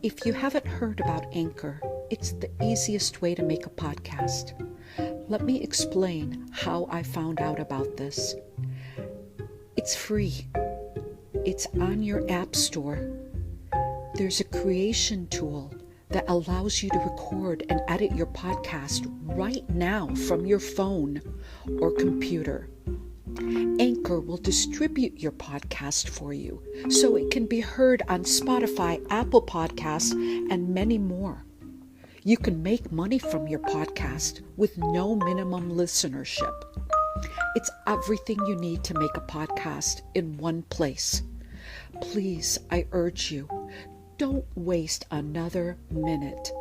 If you haven't heard about Anchor, it's the easiest way to make a podcast. Let me explain how I found out about this. It's free. It's on your app store. There's a creation tool that allows you to record and edit your podcast right now from your phone or computer. Anchor will distribute your podcast for you so it can be heard on Spotify, Apple Podcasts, and many more. You can make money from your podcast with no minimum listenership. It's everything you need to make a podcast in one place. Please, I urge you, don't waste another minute.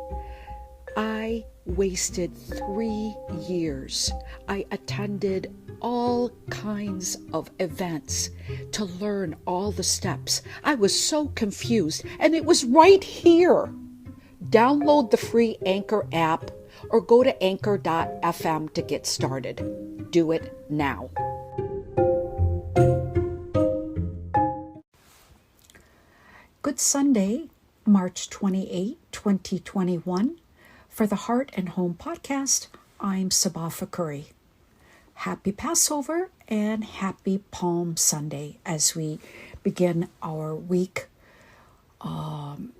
I wasted 3 years. I attended all kinds of events to learn all the steps. I was so confused, and it was right here. Download the free Anchor app or go to anchor.fm to get started. Do it now. Good Sunday, March 28, 2021. For the Heart and Home podcast, I'm Sabah Fakhoury. Happy Passover and happy Palm Sunday as we begin our week. And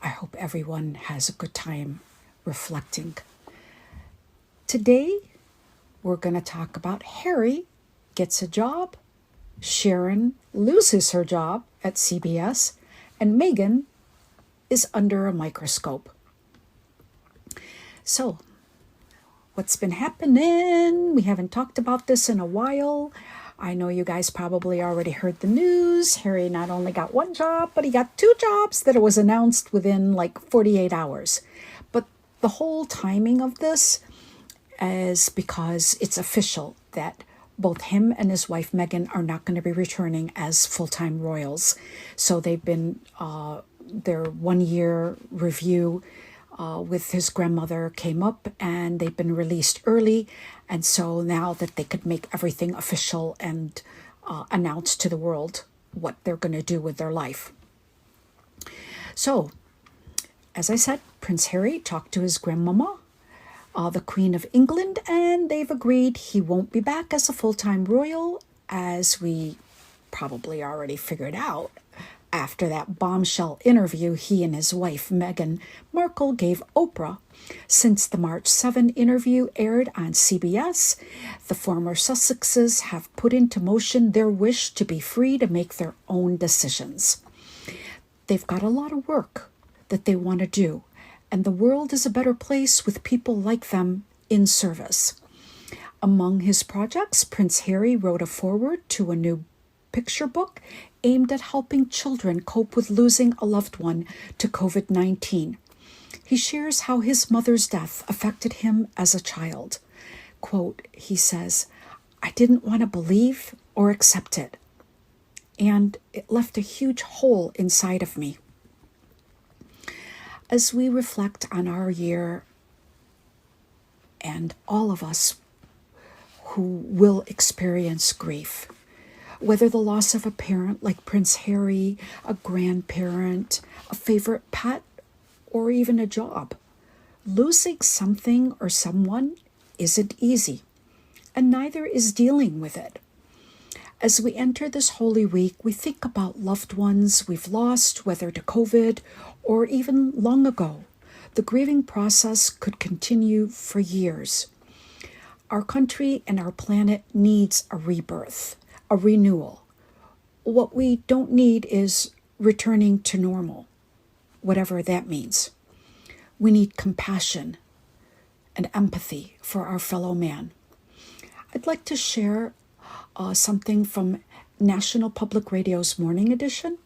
I hope everyone has a good time reflecting. Today, we're going to talk about Harry gets a job, Sharon loses her job at CBS, and Meghan is under a microscope. So, what's been happening? We haven't talked about this in a while. I know you guys probably already heard the news. Harry not only got one job, but he got 2 jobs that it was announced within like 48 hours. But the whole timing of this is because it's official that both him and his wife Meghan are not going to be returning as full-time royals. So they've been, their 1-year review with his grandmother came up and they've been released early. And so now that they could make everything official and announce to the world what they're going to do with their life. So, as I said, Prince Harry talked to his grandmama, the Queen of England, and they've agreed he won't be back as a full-time royal, as we probably already figured out. After that bombshell interview he and his wife Meghan Markle gave Oprah. Since the March 7 interview aired on CBS, the former Sussexes have put into motion their wish to be free to make their own decisions. They've got a lot of work that they want to do, and the world is a better place with people like them in service. Among his projects, Prince Harry wrote a foreword to a new picture book aimed at helping children cope with losing a loved one to COVID-19. He shares how his mother's death affected him as a child. Quote, he says, "I didn't want to believe or accept it, and it left a huge hole inside of me." As we reflect on our year, and all of us who will experience grief, whether the loss of a parent like Prince Harry, a grandparent, a favorite pet, or even a job, losing something or someone isn't easy, and neither is dealing with it. As we enter this Holy Week, we think about loved ones we've lost, whether to COVID or even long ago. The grieving process could continue for years. Our country and our planet needs a rebirth, a renewal. What we don't need is returning to normal, whatever that means. We need compassion and empathy for our fellow man. I'd like to share something from National Public Radio's Morning Edition.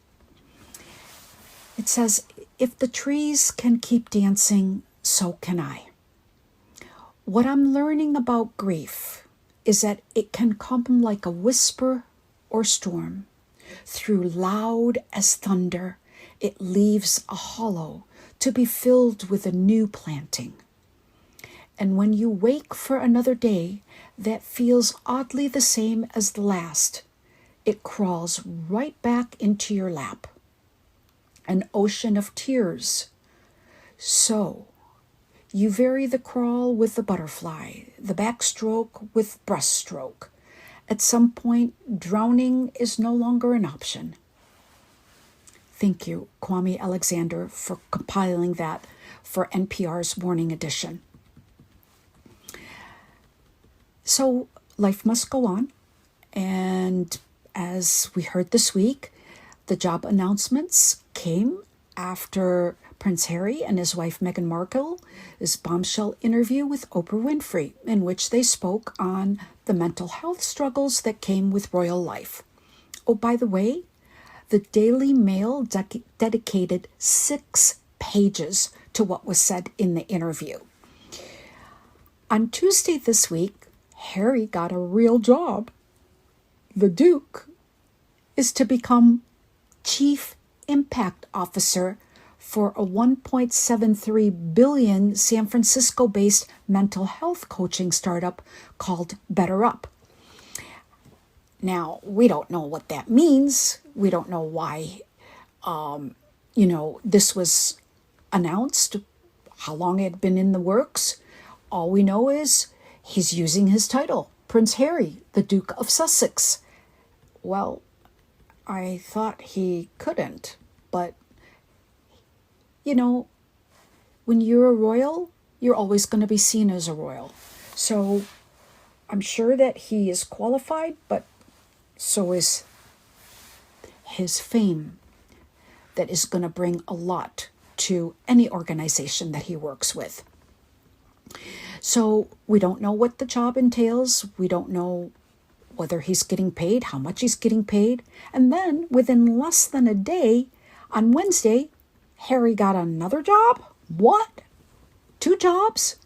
It says, "If the trees can keep dancing, so can I." What I'm learning about grief is that it can come like a whisper or storm. Through loud as thunder, it leaves a hollow to be filled with a new planting. And when you wake for another day that feels oddly the same as the last, it crawls right back into your lap. An ocean of tears. So, you vary the crawl with the butterfly, the backstroke with breaststroke. At some point, drowning is no longer an option. Thank you, Kwame Alexander, for compiling that for NPR's Morning Edition. So, life must go on. And as we heard this week, the job announcements came after Prince Harry and his wife Meghan Markle's bombshell interview with Oprah Winfrey, in which they spoke on the mental health struggles that came with royal life. Oh, by the way, the Daily Mail dedicated 6 pages to what was said in the interview. On Tuesday this week, Harry got a real job. The Duke is to become Chief Impact Officer for a $1.73 billion San Francisco-based mental health coaching startup called BetterUp. Now, we don't know what that means. We don't know why, this was announced, how long it had been in the works. All we know is he's using his title, Prince Harry, the Duke of Sussex. Well, I thought he couldn't, but, when you're a royal, you're always going to be seen as a royal. So I'm sure that he is qualified, but so is his fame that is going to bring a lot to any organization that he works with. So we don't know what the job entails. We don't know whether he's getting paid, how much he's getting paid. And then within less than a day, on Wednesday, Harry got another job? What? 2 jobs?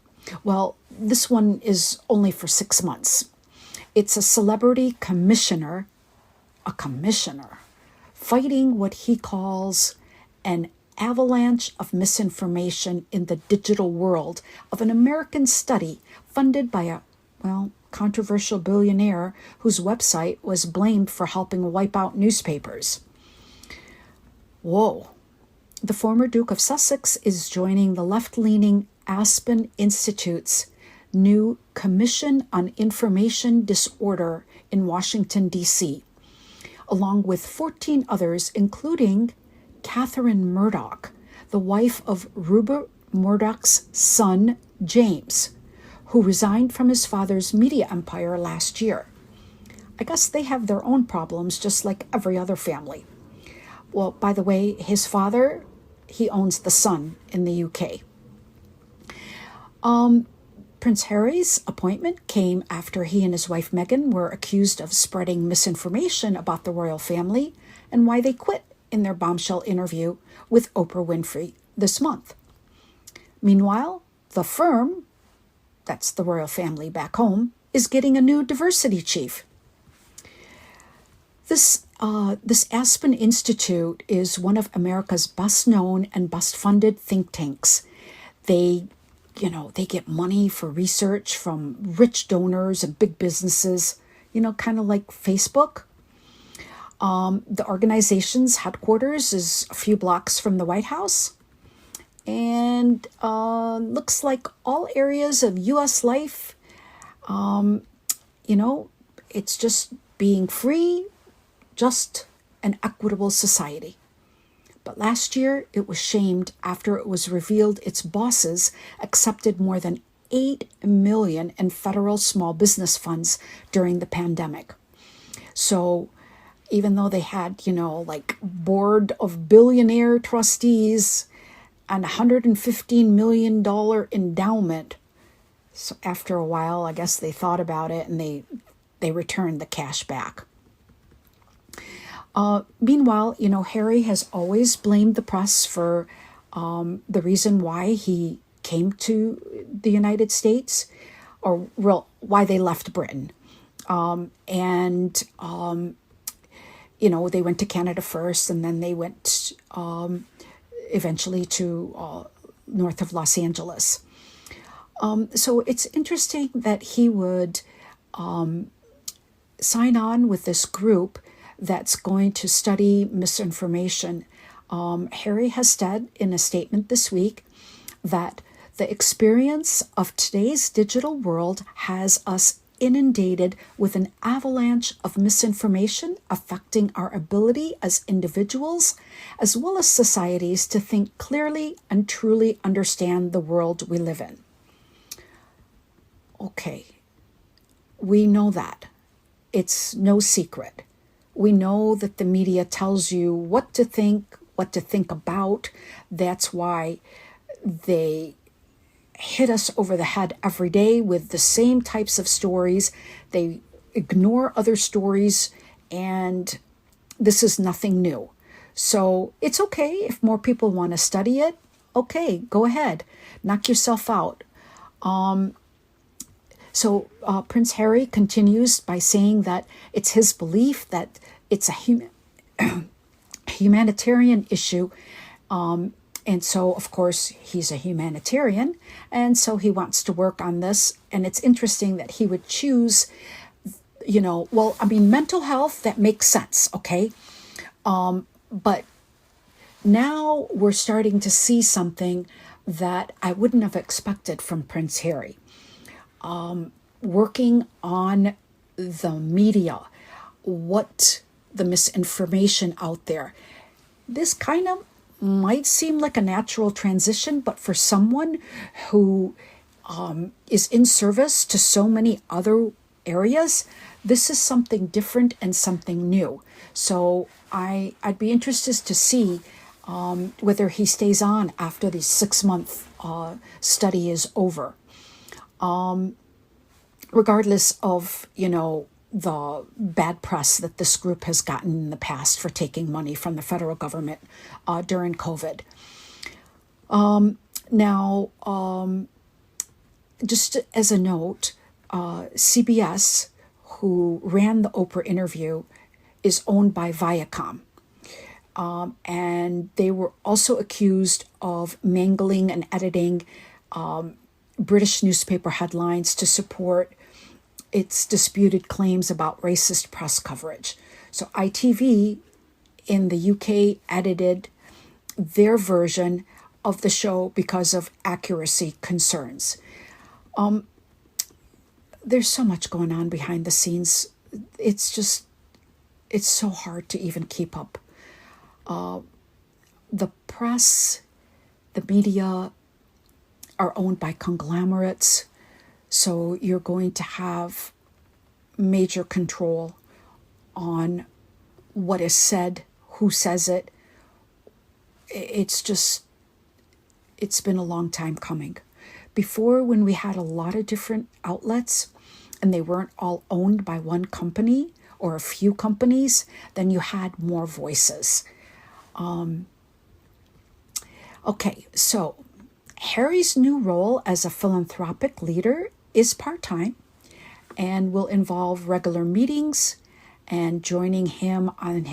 Well, this one is only for 6 months. It's a celebrity commissioner, fighting what he calls an avalanche of misinformation in the digital world of an American study funded by a, controversial billionaire whose website was blamed for helping wipe out newspapers. Whoa. The former Duke of Sussex is joining the left-leaning Aspen Institute's new Commission on Information Disorder in Washington, D.C., along with 14 others, including Catherine Murdoch, the wife of Rupert Murdoch's son, James, who resigned from his father's media empire last year. I guess they have their own problems, just like every other family. Well, by the way, his father, he owns The Sun in the UK. Prince Harry's appointment came after he and his wife Meghan were accused of spreading misinformation about the royal family and why they quit in their bombshell interview with Oprah Winfrey this month. Meanwhile, the firm, that's the royal family back home, is getting a new diversity chief. This Aspen Institute is one of America's best known and best funded think tanks. They get money for research from rich donors and big businesses, kind of like Facebook. The organization's headquarters is a few blocks from the White House. And looks like all areas of U.S. life, it's just being free, just an equitable society. But last year, it was shamed after it was revealed its bosses accepted more than $8 million in federal small business funds during the pandemic. So even though they had, board of billionaire trustees and $115 million endowment, so after a while, I guess they thought about it and they returned the cash back. Meanwhile, Harry has always blamed the press for the reason why he came to the United States, or why they left Britain. They went to Canada first, and then they went eventually to north of Los Angeles. So it's interesting that he would sign on with this group that's going to study misinformation. Harry has said in a statement this week that the experience of today's digital world has us inundated with an avalanche of misinformation affecting our ability as individuals as well as societies to think clearly and truly understand the world we live in. Okay, we know that. It's no secret. We know that the media tells you what to think about. That's why they hit us over the head every day with the same types of stories. They ignore other stories, and this is nothing new. So it's okay if more people want to study it. Okay, go ahead. Knock yourself out. So Prince Harry continues by saying that it's his belief that it's a humanitarian issue. And so, of course, he's a humanitarian, and so he wants to work on this. And it's interesting that he would choose, mental health, that makes sense, okay? But now we're starting to see something that I wouldn't have expected from Prince Harry. Working on the media, what the misinformation out there. This kind of might seem like a natural transition, but for someone who is in service to so many other areas, this is something different and something new. So I'd be interested to see whether he stays on after the 6-month study is over. Regardless of, the bad press that this group has gotten in the past for taking money from the federal government during COVID. Just as a note, CBS, who ran the Oprah interview, is owned by Viacom. And they were also accused of mangling and editing British newspaper headlines to support its disputed claims about racist press coverage. So ITV in the UK edited their version of the show because of accuracy concerns. There's so much going on behind the scenes. It's so hard to even keep up. The press, the media are owned by conglomerates. So you're going to have major control on what is said, who says it. It's been a long time coming. Before, when we had a lot of different outlets and they weren't all owned by one company or a few companies, then you had more voices. Okay, so Harry's new role as a philanthropic leader is part-time and will involve regular meetings, and joining him on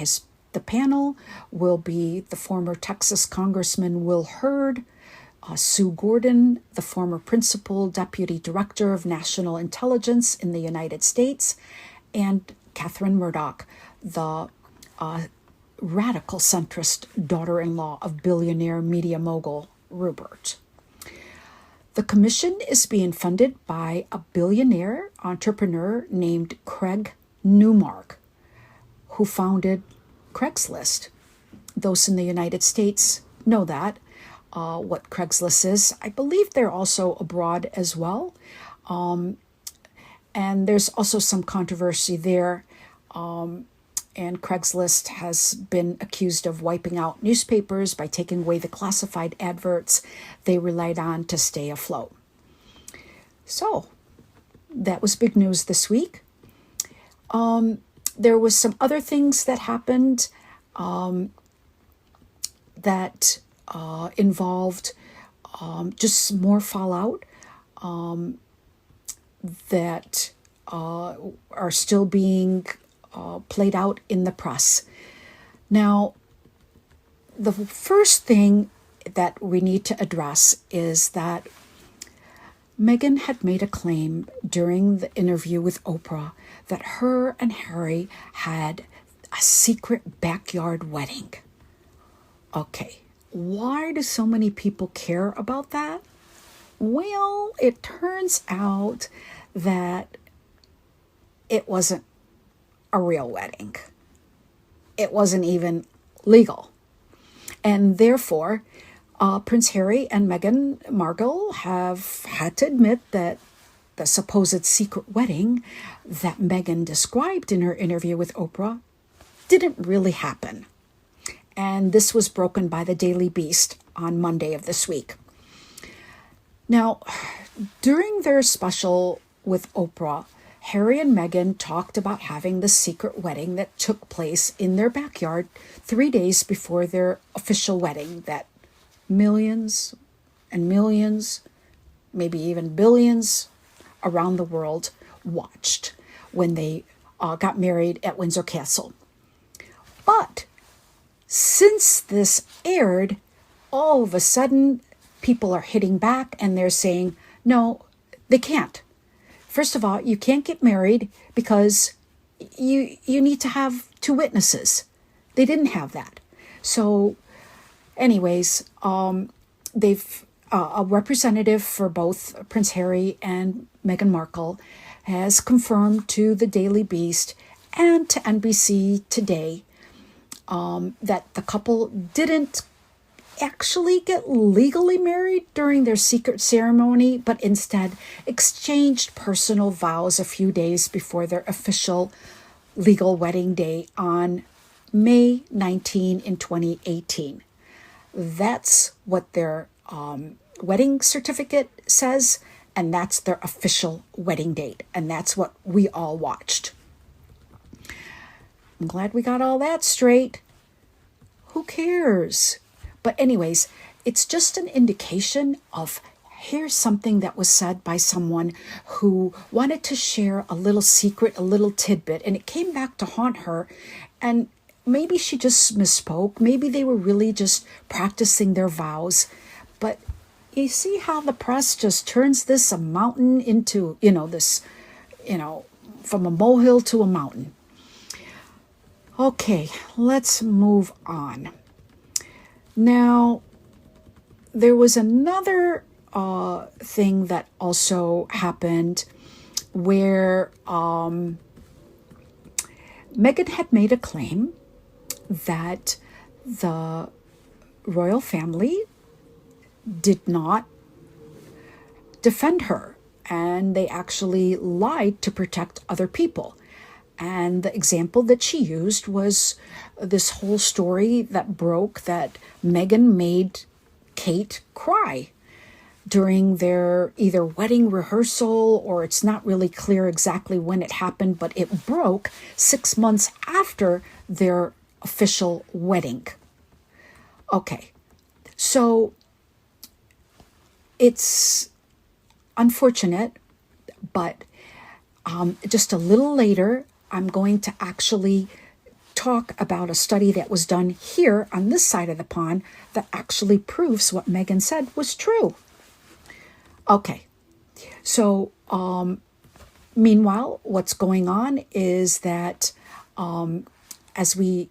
the panel will be the former Texas Congressman Will Hurd, Sue Gordon, the former principal deputy director of national intelligence in the United States, and Catherine Murdoch, the radical centrist daughter-in-law of billionaire media mogul Rupert. The commission is being funded by a billionaire entrepreneur named Craig Newmark, who founded Craigslist. Those in the United States know that, what Craigslist is. I believe they're also abroad as well. And there's also some controversy there. And Craigslist has been accused of wiping out newspapers by taking away the classified adverts they relied on to stay afloat. So that was big news this week. There was some other things that happened that involved just more fallout that are still being played out in the press. Now, the first thing that we need to address is that Meghan had made a claim during the interview with Oprah that her and Harry had a secret backyard wedding. Okay, why do so many people care about that? Well, it turns out that it wasn't a real wedding. It wasn't even legal. And therefore, Prince Harry and Meghan Markle have had to admit that the supposed secret wedding that Meghan described in her interview with Oprah didn't really happen. And this was broken by the Daily Beast on Monday of this week. Now, during their special with Oprah, Harry and Meghan talked about having the secret wedding that took place in their backyard 3 days before their official wedding that millions and millions, maybe even billions around the world watched when they got married at Windsor Castle. But since this aired, all of a sudden people are hitting back and they're saying, no, they can't. First of all, you can't get married because you need to have 2 witnesses. They didn't have that. So anyways, they've a representative for both Prince Harry and Meghan Markle has confirmed to the Daily Beast and to NBC Today that the couple didn't actually get legally married during their secret ceremony, but instead exchanged personal vows a few days before their official legal wedding day on May 19 in 2018. That's what their wedding certificate says, and that's their official wedding date, and that's what we all watched. I'm glad we got all that straight. Who cares? But anyways, it's just an indication of here's something that was said by someone who wanted to share a little secret, a little tidbit, and it came back to haunt her. And maybe she just misspoke. Maybe they were really just practicing their vows. But you see how the press just turns this a mountain into, from a molehill to a mountain. Okay, let's move on. Now, there was another thing that also happened where Meghan had made a claim that the royal family did not defend her, and they actually lied to protect other people. And the example that she used was this whole story that broke that Meghan made Kate cry during their either wedding rehearsal, or it's not really clear exactly when it happened, but it broke 6 months after their official wedding. Okay, so it's unfortunate, but just a little later, I'm going to actually talk about a study that was done here on this side of the pond that actually proves what Meghan said was true. Okay, so meanwhile, what's going on is that, as we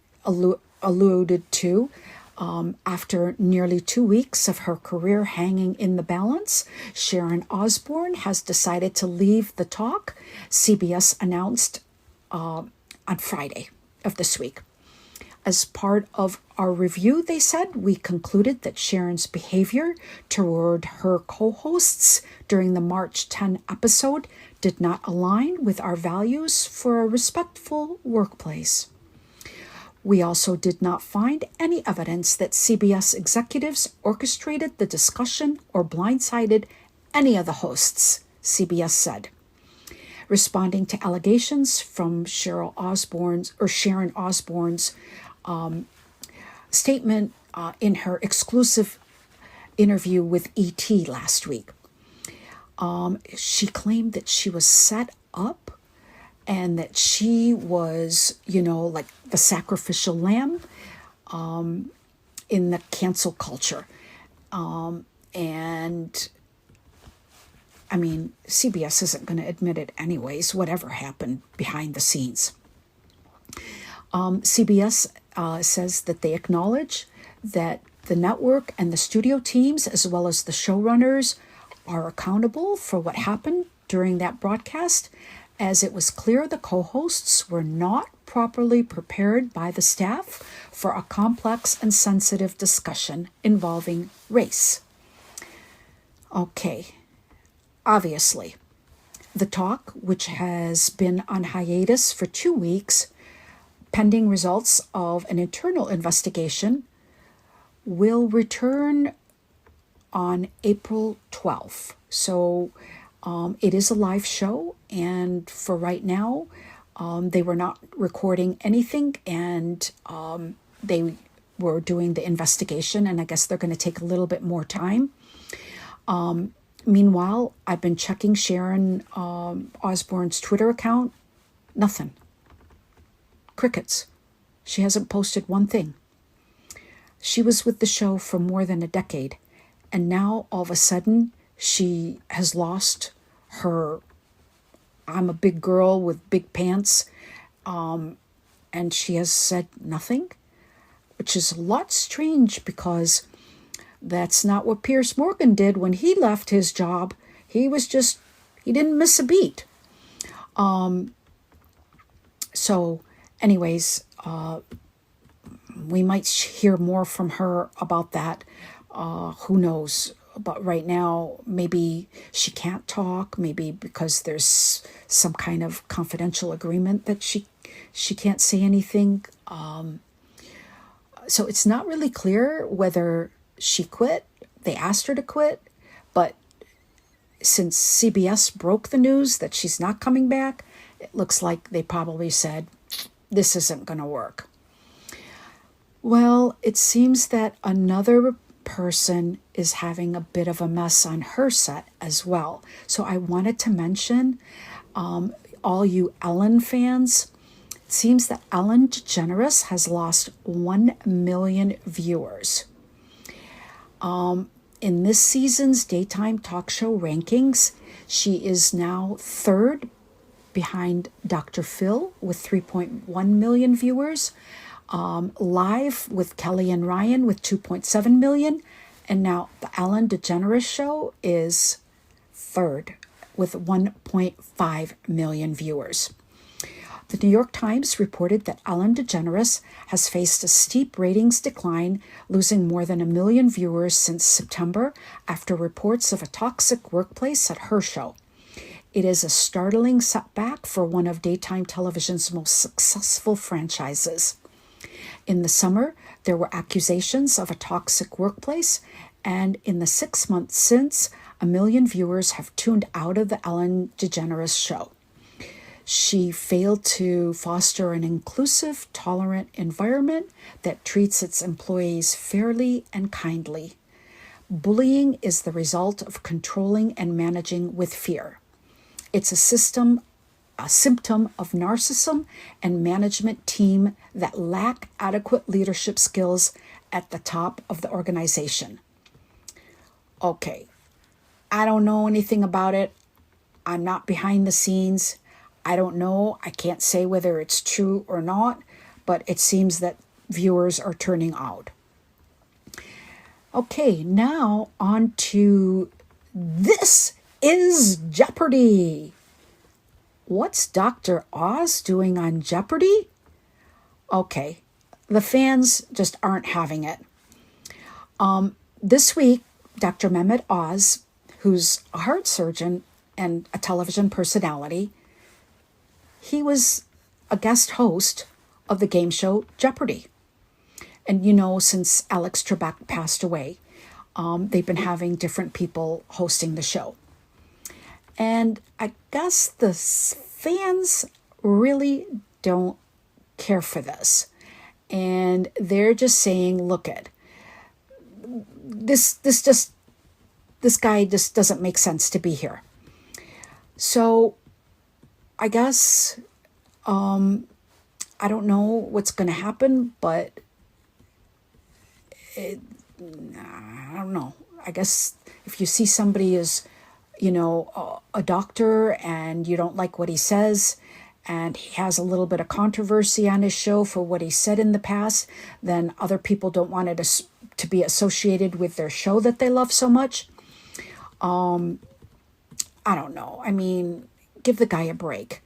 alluded to, after nearly 2 weeks of her career hanging in the balance, Sharon Osbourne has decided to leave the talk, CBS announced on Friday of this week. As part of our review, they said, we concluded that Sharon's behavior toward her co-hosts during the March 10 episode did not align with our values for a respectful workplace. We also did not find any evidence that CBS executives orchestrated the discussion or blindsided any of the hosts, CBS said. Responding to allegations from Sharon Osbourne's statement in her exclusive interview with ET last week. She claimed that she was set up and that she was, like the sacrificial lamb in the cancel culture. And I mean, CBS isn't going to admit it anyways, whatever happened behind the scenes. CBS says that they acknowledge that the network and the studio teams, as well as the showrunners, are accountable for what happened during that broadcast, as it was clear the co-hosts were not properly prepared by the staff for a complex and sensitive discussion involving race. Okay, obviously, the talk, which has been on hiatus for 2 weeks, pending results of an internal investigation, will return on April 12th. So it is a live show, and for right now, they were not recording anything, and they were doing the investigation, and I guess they're going to take a little bit more time. Meanwhile, I've been checking Sharon Osbourne's Twitter account. Nothing. Crickets. She hasn't posted one thing. She was with the show for more than a decade, and now all of a sudden she has lost her "I'm a big girl with big pants," and she has said nothing, which is a lot strange because that's not what Piers Morgan did when he left his job. He didn't miss a beat. So anyways, we might hear more from her about that. Who knows? But right now, maybe she can't talk, maybe because there's some kind of confidential agreement that she can't say anything. So it's not really clear whether she quit. They asked her to quit, but since CBS broke the news that she's not coming back, it looks like they probably said, this isn't going to work. Well, it seems that another person is having a bit of a mess on her set as well. So I wanted to mention, all you Ellen fans, it seems that Ellen DeGeneres has lost 1 million viewers. In this season's daytime talk show rankings, she is now third behind Dr. Phil with 3.1 million viewers, live with Kelly and Ryan with 2.7 million, and now the Ellen DeGeneres show is third with 1.5 million viewers. The New York Times reported that Ellen DeGeneres has faced a steep ratings decline, losing more than 1 million viewers since September after reports of a toxic workplace at her show. It is a startling setback for one of daytime television's most successful franchises. In the summer, there were accusations of a toxic workplace, and in the 6 months since, 1 million viewers have tuned out of the Ellen DeGeneres show. She failed to foster an inclusive, tolerant environment that treats its employees fairly and kindly. Bullying is the result of controlling and managing with fear. It's a symptom of narcissism and management team that lack adequate leadership skills at the top of the organization. Okay, I don't know anything about it. I'm not behind the scenes. I don't know. I can't say whether it's true or not, but it seems that viewers are turning out. Okay, now on to This is Jeopardy! What's Dr. Oz doing on Jeopardy? Okay, the fans just aren't having it. This week, Dr. Mehmet Oz, who's a heart surgeon and a television personality, he was a guest host of the game show Jeopardy! And you know, since Alex Trebek passed away, they've been having different people hosting the show. And I guess the fans really don't care for this. And they're just saying, look it, this guy just doesn't make sense to be here. So I guess, I don't know what's going to happen, but I don't know. I guess if you see somebody is, a doctor and you don't like what he says, and he has a little bit of controversy on his show for what he said in the past, then other people don't want it to be associated with their show that they love so much. I don't know. I mean, give the guy a break.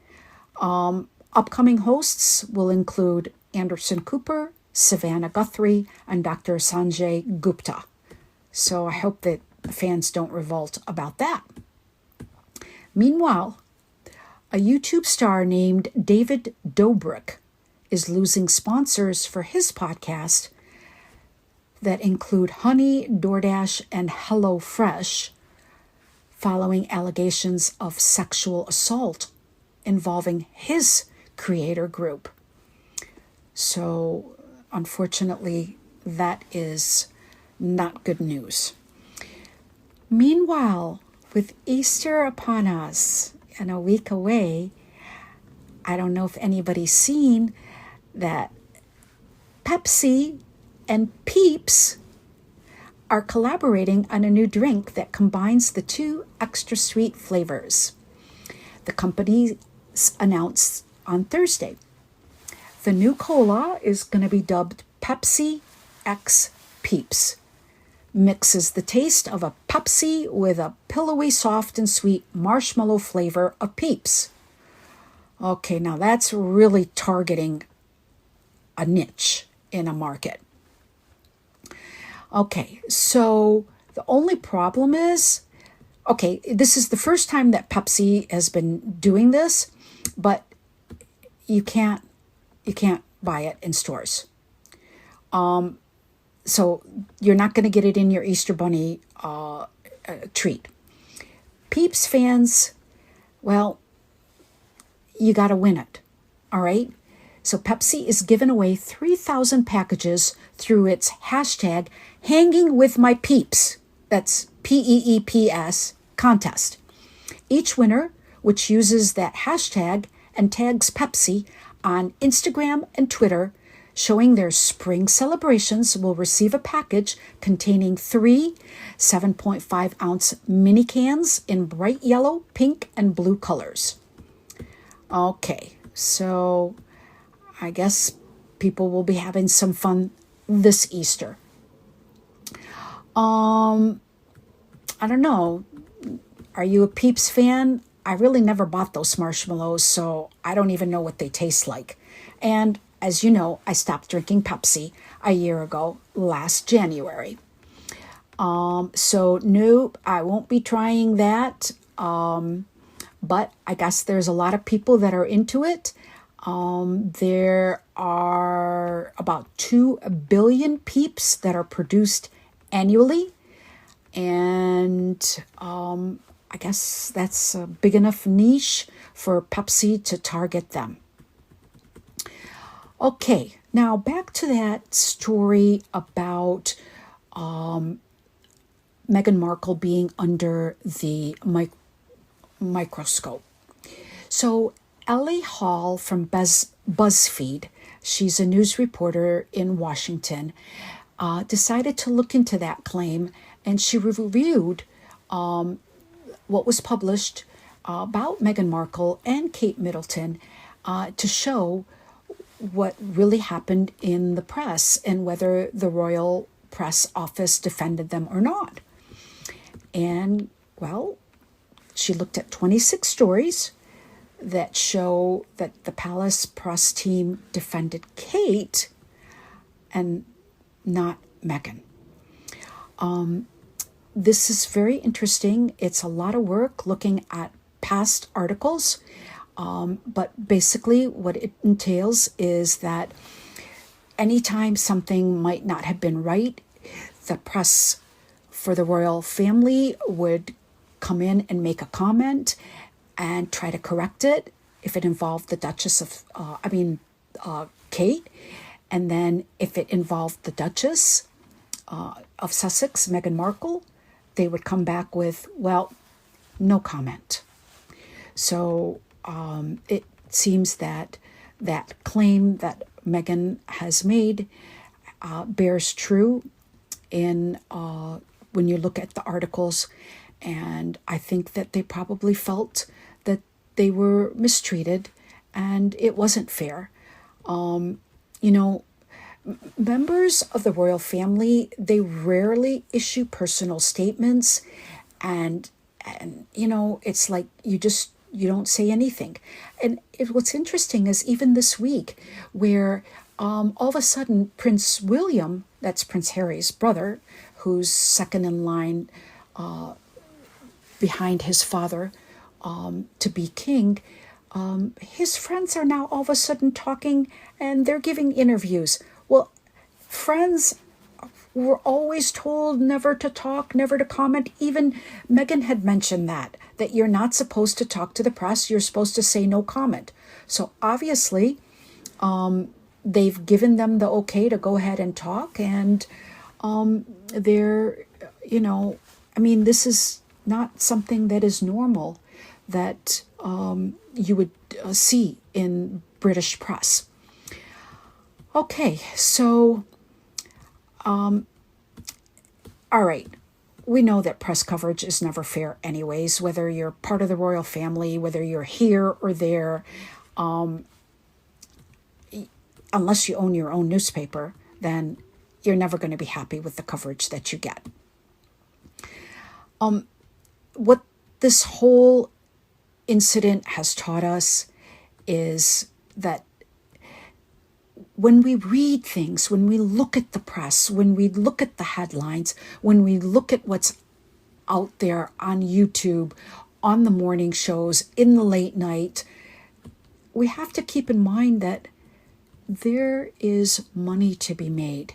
Upcoming hosts will include Anderson Cooper, Savannah Guthrie, and Dr. Sanjay Gupta. So I hope that fans don't revolt about that. Meanwhile, a YouTube star named David Dobrik is losing sponsors for his podcast that include Honey, DoorDash, and HelloFresh following allegations of sexual assault involving his creator group. So, unfortunately, that is not good news. Meanwhile, with Easter upon us and a week away, I don't know if anybody's seen that Pepsi and Peeps are collaborating on a new drink that combines the two extra sweet flavors. The company announced on Thursday. The new cola is going to be dubbed Pepsi X Peeps. Mixes the taste of a Pepsi with a pillowy, soft, and sweet marshmallow flavor of Peeps. Okay, now that's really targeting a niche in a market. Okay, so the only problem is, this is the first time that Pepsi has been doing this, but you can't buy it in stores. So you're not going to get it in your Easter Bunny treat. Peeps fans, well, you got to win it, all right? So Pepsi is giving away 3,000 packages through its hashtag Hanging With My Peeps. That's PEEPS contest. Each winner, which uses that hashtag and tags Pepsi on Instagram and Twitter, showing their spring celebrations, will receive a package containing 3 7.5-ounce mini cans in bright yellow, pink, and blue colors. Okay, so I guess people will be having some fun this Easter. I don't know. Are you a Peeps fan? I really never bought those marshmallows, so I don't even know what they taste like. And as you know, I stopped drinking Pepsi a year ago, last January. So no, I won't be trying that. But I guess there's a lot of people that are into it. There are about 2 billion Peeps that are produced annually. And I guess that's a big enough niche for Pepsi to target them. Okay, now back to that story about Meghan Markle being under the microscope. So Ellie Hall from BuzzFeed, she's a news reporter in Washington, decided to look into that claim, and she reviewed what was published about Meghan Markle and Kate Middleton to show what really happened in the press and whether the royal press office defended them or not. And, well, she looked at 26 stories that show that the palace press team defended Kate and not Meghan. This is very interesting. It's a lot of work looking at past articles, but basically what it entails is that anytime something might not have been right, the press for the royal family would come in and make a comment and try to correct it if it involved the Duchess of Kate. And then if it involved the Duchess of Sussex, Meghan Markle, they would come back with, well, no comment. So it seems that that claim that Meghan has made bears true in when you look at the articles. And I think that they probably felt that they were mistreated and it wasn't fair. You know, members of the royal family, they rarely issue personal statements, and you know, it's like you don't say anything. And what's interesting is even this week, where all of a sudden Prince William, that's Prince Harry's brother, who's second in line behind his father to be king, his friends are now all of a sudden talking and they're giving interviews. Well, friends were always told never to talk, never to comment. Even Meghan had mentioned that you're not supposed to talk to the press. You're supposed to say no comment. So obviously, they've given them the okay to go ahead and talk. And they're, you know, I mean, this is not something that is normal that you would see in British press. Okay, so, all right. We know that press coverage is never fair anyways, whether you're part of the royal family, whether you're here or there, unless you own your own newspaper, then you're never going to be happy with the coverage that you get. What this whole incident has taught us is that when we read things, when we look at the press, when we look at the headlines, when we look at what's out there on YouTube, on the morning shows, in the late night, we have to keep in mind that there is money to be made.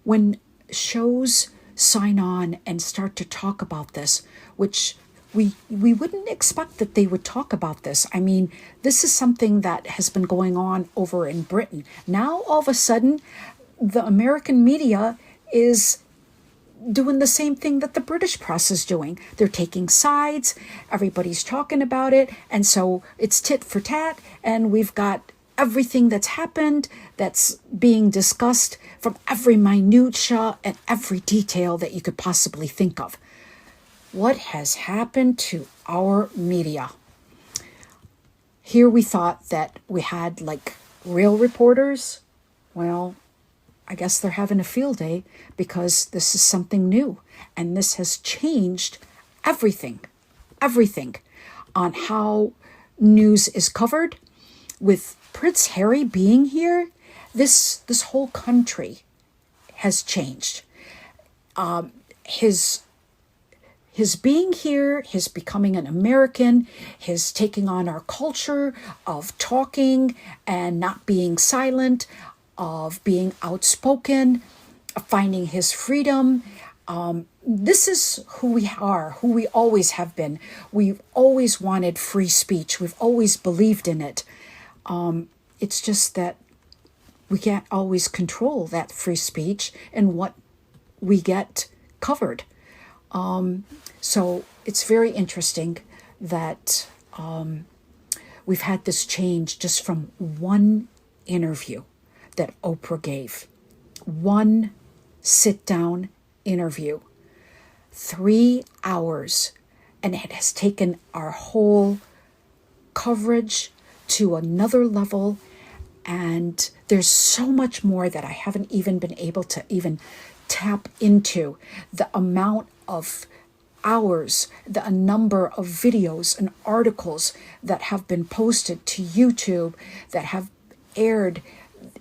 When shows sign on and start to talk about this, which we wouldn't expect that they would talk about this. I mean, this is something that has been going on over in Britain. Now, all of a sudden, the American media is doing the same thing that the British press is doing. They're taking sides, everybody's talking about it, and so it's tit for tat, and we've got everything that's happened that's being discussed from every minutia and every detail that you could possibly think of. What has happened to our media? Here we thought that we had like real reporters. Well, I guess they're having a field day because this is something new. And this has changed everything on how news is covered. With Prince Harry being here, this whole country has changed. His being here, his becoming an American, his taking on our culture of talking and not being silent, of being outspoken, of finding his freedom. This is who we are, who we always have been. We've always wanted free speech. We've always believed in it. It's just that we can't always control that free speech and what we get covered. So it's very interesting that we've had this change just from one interview that Oprah gave. One sit-down interview. 3 hours. And it has taken our whole coverage to another level. And there's so much more that I haven't even been able to even tap into. The amount of hours, the number of videos and articles that have been posted to YouTube that have aired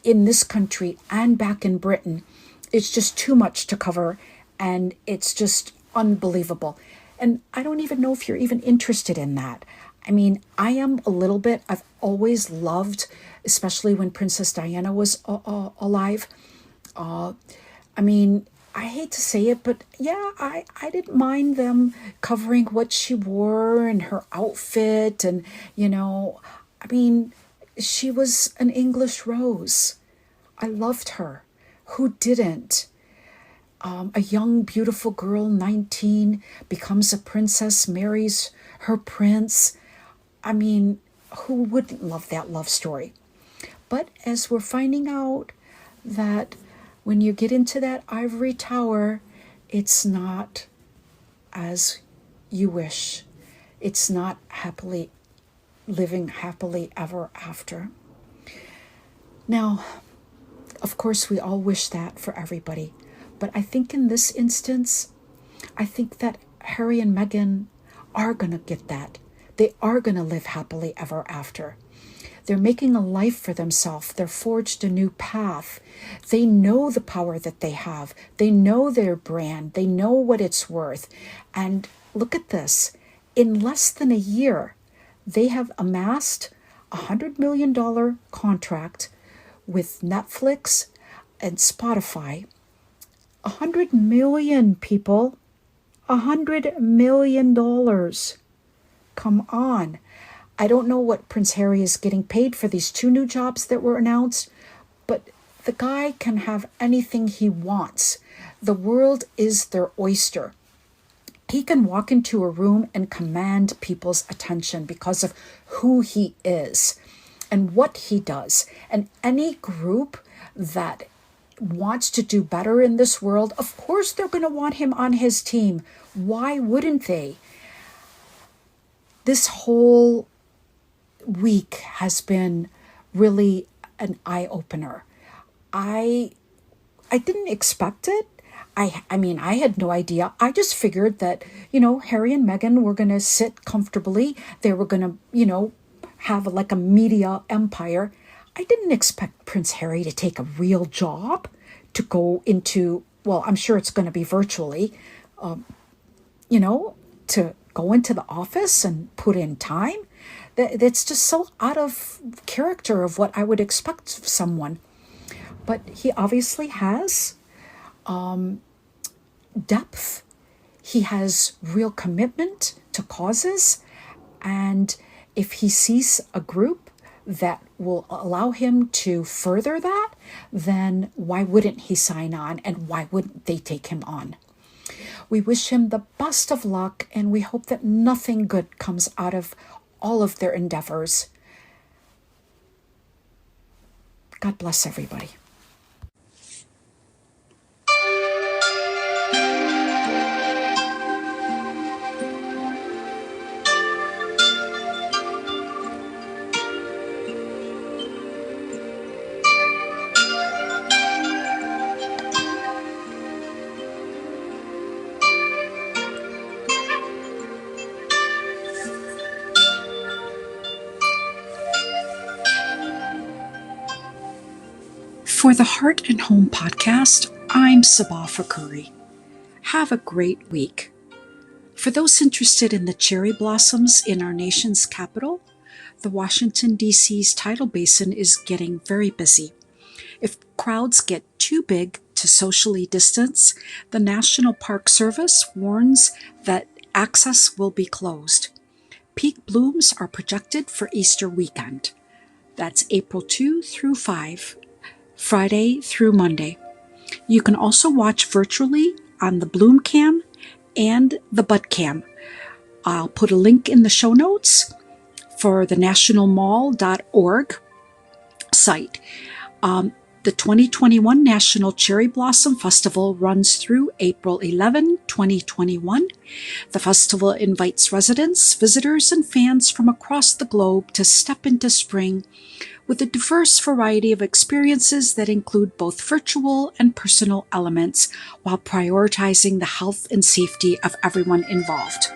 in this country and back in Britain. It's just too much to cover, and it's just unbelievable. And I don't even know if you're even interested in that. I mean, I am a little bit. I've always loved, especially when Princess Diana was alive. I mean, I hate to say it, but yeah, I didn't mind them covering what she wore and her outfit. And, you know, I mean, she was an English rose. I loved her. Who didn't? A young, beautiful girl, 19, becomes a princess, marries her prince. I mean, who wouldn't love that love story? But as we're finding out that when you get into that ivory tower, it's not as you wish. It's not living happily ever after. Now, of course, we all wish that for everybody. But I think in this instance, I think that Harry and Meghan are going to get that. They are going to live happily ever after. They're making a life for themselves. They're forged a new path. They know the power that they have. They know their brand. They know what it's worth. And look at this. In less than a year, they have amassed a $100 million contract with Netflix and Spotify. 100 million people. $100 million. Come on. I don't know what Prince Harry is getting paid for these 2 new jobs that were announced, but the guy can have anything he wants. The world is their oyster. He can walk into a room and command people's attention because of who he is and what he does. And any group that wants to do better in this world, of course they're going to want him on his team. Why wouldn't they? This whole week has been really an eye-opener. I didn't expect it. I mean, I had no idea. I just figured that, Harry and Meghan were going to sit comfortably. They were going to, have like a media empire. I didn't expect Prince Harry to take a real job, to go into, well, I'm sure it's going to be virtually, to go into the office and put in time. That's just so out of character of what I would expect of someone. But he obviously has depth. He has real commitment to causes. And if he sees a group that will allow him to further that, then why wouldn't he sign on, and why wouldn't they take him on? We wish him the best of luck, and we hope that nothing good comes out of all of their endeavors. God bless everybody. For the Heart and Home podcast, I'm Sabah Fakhoury. Have a great week. For those interested in the cherry blossoms in our nation's capital, the Washington, D.C.'s tidal basin is getting very busy. If crowds get too big to socially distance, the National Park Service warns that access will be closed. Peak blooms are projected for Easter weekend. That's April 2 through 5. Friday through Monday. You can also watch virtually on the Bloom Cam and the Bud Cam. I'll put a link in the show notes for the nationalmall.org site. The 2021 National Cherry Blossom Festival runs through April 11, 2021. The festival invites residents, visitors, and fans from across the globe to step into spring with a diverse variety of experiences that include both virtual and personal elements while prioritizing the health and safety of everyone involved.